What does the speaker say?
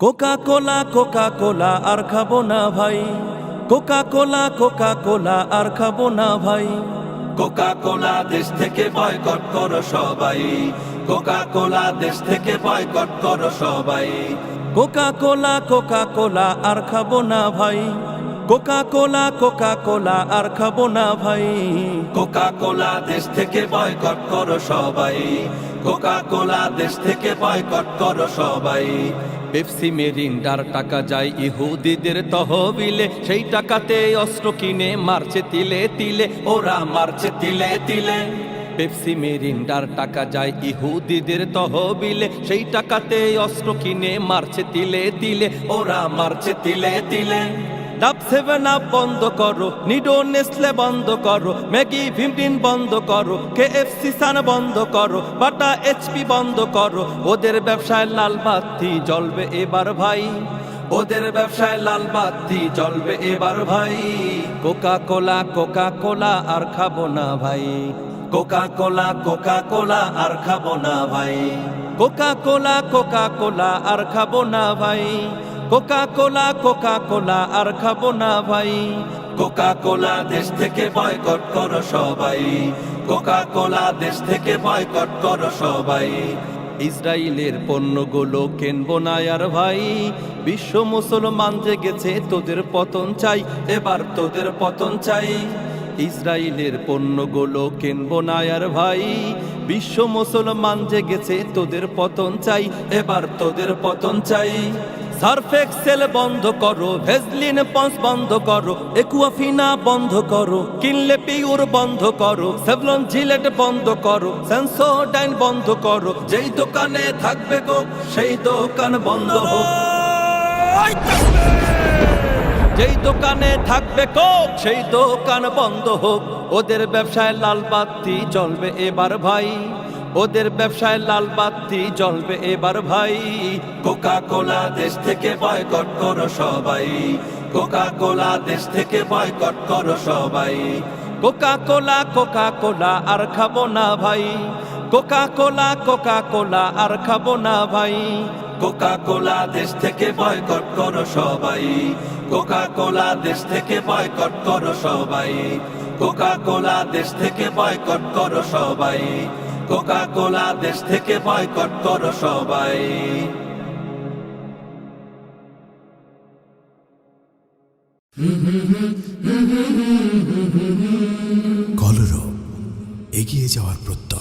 Coca কোলা Coca কোলা আর খাবো না ভাই, কোকা কোলা কোকা কোলা আর খাবো না ভাই। কোকা কোলা দেশ থেকে বয়কট করো সবাই, কোকা কোলা দেশ থেকে বয়কট করো সবাই। কোকা কোলা কোকা কোলা আর খাবো না ভাই, কোকা কোলা কোকা কোলা আর খাবো না ভাই। কোকা কোলা দেশ থেকে বয়কট করো সবাই, কোকা কোলা দেশ থেকে বয়কট করো সবাই। পেপসি মেরিন্ডার টাকা যায় ইহুদিদের তহবিলে, সেই টাকাতে অস্ত্র কিনে মারছে তিলে তিলে, ওরা মারছে তিলে তিলে। পেপসি মেরিন্ডার টাকা যায় ইহুদিদের তহবিলে, সেই টাকাতে অস্ত্র কিনে মারছে তিলে তিলে, ওরা মারছে তিলে তিলে। ডাব 7 আপ বন্ধ করো, নিডো নেসলে বন্ধ করো, ম্যাগি ভিমটিন বন্ধ করো, KFC সান বন্ধ করো, বাটা HP বন্ধ করো। ওদের ব্যবসায় লাল বাতি জ্বলবে এবার ভাই, ওদের ব্যবসায় লাল বাতি জ্বলবে এবার ভাই। কোকা কোলা কোকা কোলা আর খাবো না ভাই, কোকা কোলা কোকা কোলা আর খাবো না ভাই। কোকা কোলা কোকা কোলা আর খাবো না ভাই, কোকা কোলা কোকা কোলা আর খাবো না ভাই। কোকা কোলা দেশ থেকে বয়কট করো সবাই, কোকা কোলা দেশ থেকে বয়কট করো সবাই। ইসরায়েলের পণ্যগুলো কিনবো না আর ভাই, বিশ্ব মুসলমান জেগেছে তোদের পতন চাই, এবার তোদের পতন চাই। ইসরায়েলের পণ্যগুলো কিনবো না আর ভাই, বিশ্ব মুসলমান জেগেছে তোদের পতন চাই, এবার তোদের পতন চাই। সার্ফ এক্সেল বন্ধ করো, ভেজলিন পন্স বন্ধ করো, একুয়াফিনা বন্ধ করো, কিনলে পিওর বন্ধ করো, সেভলন জিলেট বন্ধ করো, সেন্সোডাইন বন্ধ করো। যেই দোকানে থাকবে গো সেই দোকান বন্ধ হোক, যেই দোকানে থাকবে কোক সেই দোকান বন্ধ হোক। ওদের ব্যবসায় লাল বাতি জ্বলবে এবার ভাই, ওদের ব্যবসায় লাল বাতি জ্বলবে এবার ভাই। কোকা কোলা দেশ থেকে বয়কট করো সবাই, কোকা কোলা দেশ থেকে বয়কট করো সবাই। কোকা কোলা কোকা কোলা আর খাবো না ভাই, কোকা কোলা কোকা কোলা আর খাবো না ভাই। কোকা কোলা দেশ থেকে বয়কট করো সবাই, কোকা কোলা দেশ থেকে বয়কট করো সবাই। কোকা কোলা দেশ থেকে বয়কট করো সবাই, কোকা কোলা দেশ থেকে বয়কট করো সবাই। কলরব, এগিয়ে যাওয়ার প্রত্যয়।